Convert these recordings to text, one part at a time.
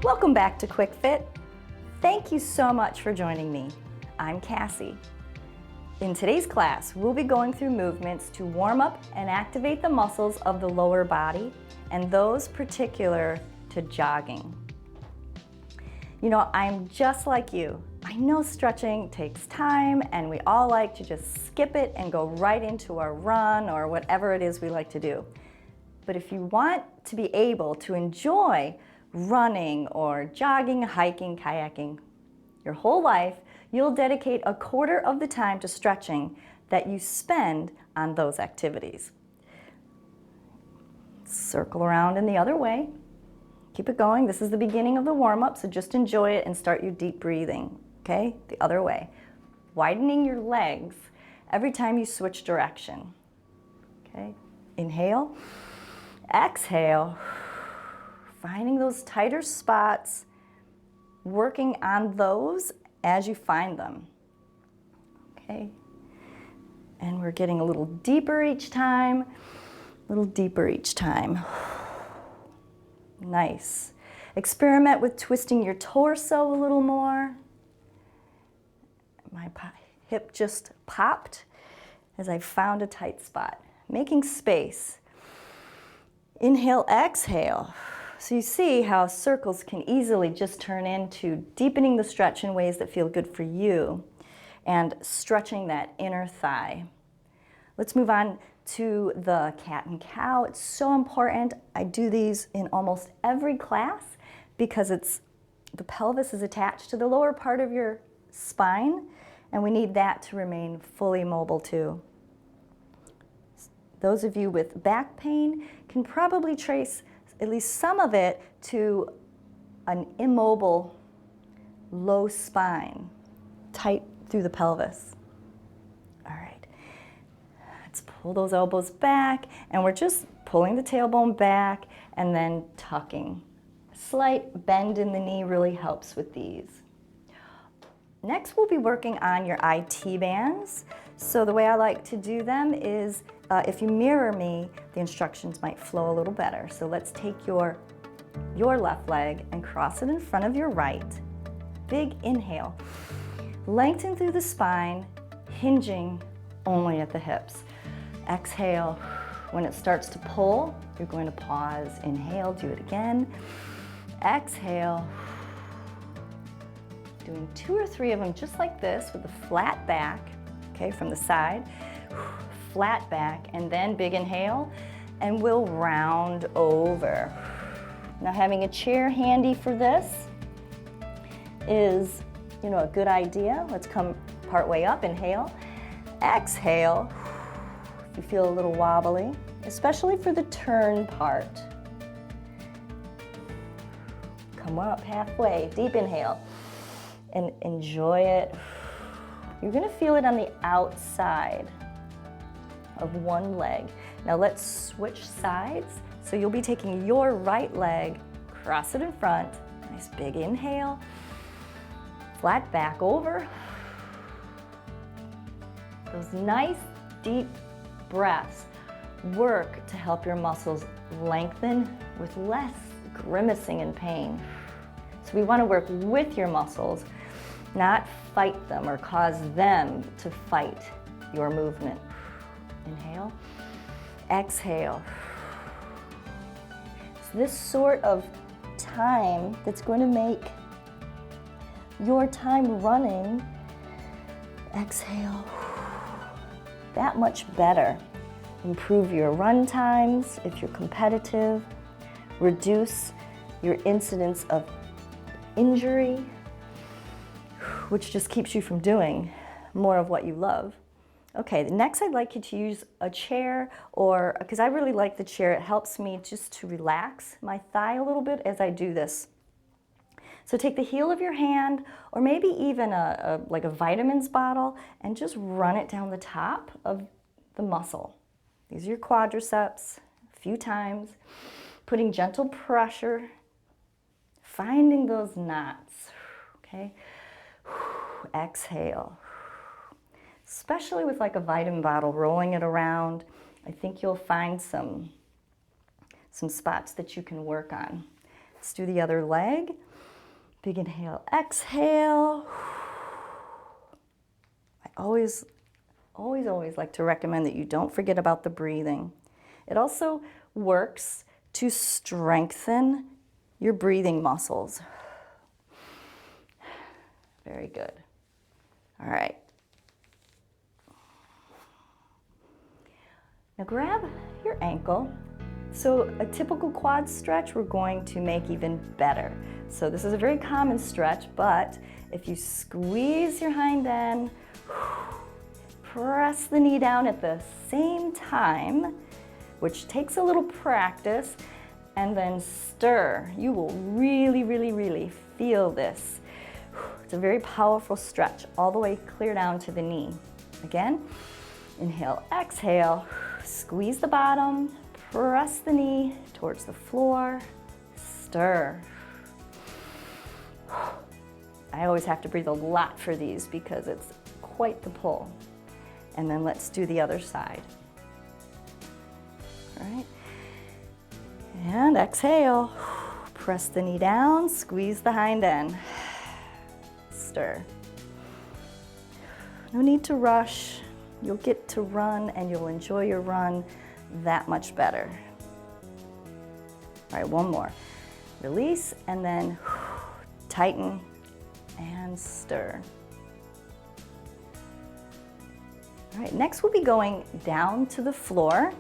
Welcome back to Quick Fit. Thank you so much for joining me. I'm Cassie. In today's class, we'll be going through movements to warm up and activate the muscles of the lower body and those particular to jogging. You know, I'm just like you. I know stretching takes time and we all like to just skip it and go right into our run or whatever it is we like to do. But if you want to be able to enjoy running or jogging, hiking, kayaking your whole life, you'll dedicate a quarter of the time to stretching that you spend on those activities. Circle around in the other way. Keep it going. This is the beginning of the warm-up, so just enjoy it and start your deep breathing, okay? The other way. Widening your legs every time you switch direction, okay? Inhale, exhale, finding those tighter spots, working on those as you find them, okay? And we're getting a little deeper each time, a little deeper each time. Nice. Experiment with twisting your torso a little more. My hip just popped as I found a tight spot. Making space. Inhale, exhale. So you see how circles can easily just turn into deepening the stretch in ways that feel good for you and stretching that inner thigh. Let's move on to the cat and cow. It's so important. I do these in almost every class because the pelvis is attached to the lower part of your spine and we need that to remain fully mobile too. Those of you with back pain can probably trace at least some of it to an immobile, low spine, tight through the pelvis. All right, let's pull those elbows back, and we're just pulling the tailbone back and then tucking. A slight bend in the knee really helps with these. Next, we'll be working on your IT bands. So the way I like to do them is if you mirror me, the instructions might flow a little better. So let's take your left leg and cross it in front of your right. Big inhale. Lengthen through the spine, hinging only at the hips. Exhale. When it starts to pull, you're going to pause. Inhale, do it again. Exhale. Doing 2 or 3 of them just like this with a flat back, okay, from the side. Flat back, and then big inhale, and we'll round over. Now having a chair handy for this is, you know, a good idea. Let's come part way up, inhale, exhale. If you feel a little wobbly, especially for the turn part. Come up halfway, deep inhale, and enjoy it. You're gonna feel it on the outside of one leg. Now let's switch sides. So you'll be taking your right leg, cross it in front, nice big inhale, flat back over. Those nice deep breaths work to help your muscles lengthen with less grimacing and pain. So we want to work with your muscles, not fight them or cause them to fight your movement. Inhale, exhale. It's this sort of time that's going to make your time running, exhale, that much better. Improve your run times if you're competitive, reduce your incidence of injury, which just keeps you from doing more of what you love. Okay, next I'd like you to use a chair, or because I really like the chair, it helps me just to relax my thigh a little bit as I do this. So take the heel of your hand, or maybe even like a vitamins bottle, and just run it down the top of the muscle. These are your quadriceps, a few times, putting gentle pressure, finding those knots, okay? Exhale. Especially with like a vitamin bottle, rolling it around, I think you'll find some spots that you can work on. Let's do the other leg. Big inhale, exhale. I always like to recommend that you don't forget about the breathing. It also works to strengthen your breathing muscles. Very good. All right. Now grab your ankle. So a typical quad stretch we're going to make even better. So this is a very common stretch, but if you squeeze your hind end, press the knee down at the same time, which takes a little practice, and then stir. You will really feel this. It's a very powerful stretch, all the way clear down to the knee. Again, inhale, exhale, squeeze the bottom, press the knee towards the floor, stir. I always have to breathe a lot for these because it's quite the pull. And then let's do the other side. All right. And exhale. Press the knee down, squeeze the hind end. Stir. No need to rush. You'll get to run and you'll enjoy your run that much better. All right, one more. Release and then tighten and stir. All right, next we'll be going down to the floor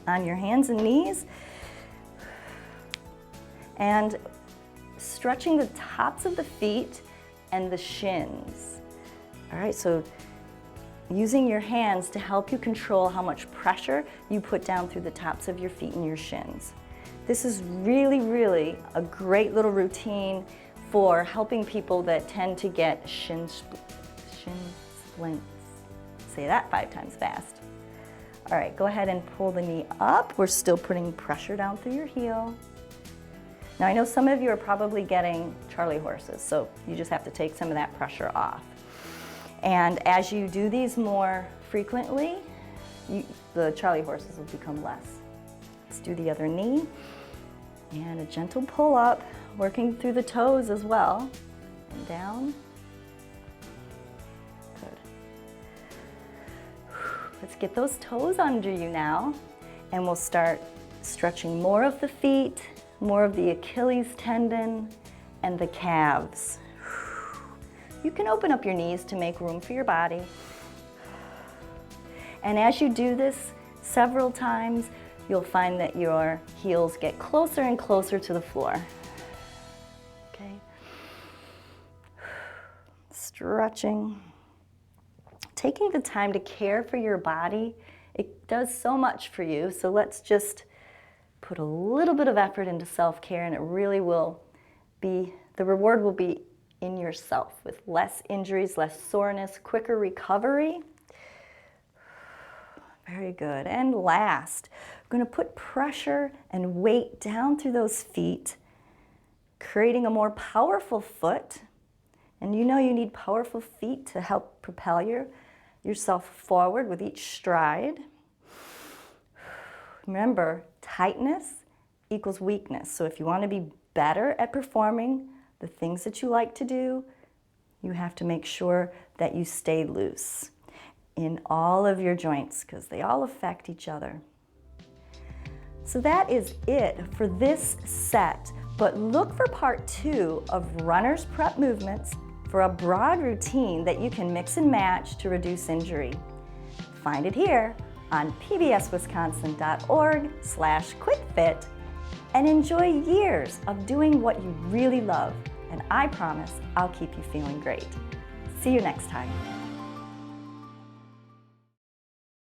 on your hands and knees and stretching the tops of the feet and the shins. All right, so using your hands to help you control how much pressure you put down through the tops of your feet and your shins. This is really a great little routine for helping people that tend to get shin splints. Say that 5 times fast. All right, go ahead and pull the knee up. We're still putting pressure down through your heel. Now I know some of you are probably getting Charlie horses, so you just have to take some of that pressure off. And as you do these more frequently, the Charlie horses will become less. Let's do the other knee. And a gentle pull up, working through the toes as well. And down. Good. Let's get those toes under you now. And we'll start stretching more of the feet, more of the Achilles tendon, and the calves. You can open up your knees to make room for your body. And as you do this several times, you'll find that your heels get closer and closer to the floor. Okay. Stretching. Taking the time to care for your body, it does so much for you. So let's just put a little bit of effort into self-care, and it really will be, the reward will be in yourself with less injuries, less soreness, quicker recovery. Very good. And last, we're going to put pressure and weight down through those feet, creating a more powerful foot. And you know you need powerful feet to help propel yourself forward with each stride. Remember, tightness equals weakness. So if you want to be better at performing the things that you like to do, you have to make sure that you stay loose in all of your joints because they all affect each other. So that is it for this set, but look for part 2 of Runner's Prep Movements for a broad routine that you can mix and match to reduce injury. Find it here on pbswisconsin.org/QuickFit and enjoy years of doing what you really love. And I promise I'll keep you feeling great. See you next time.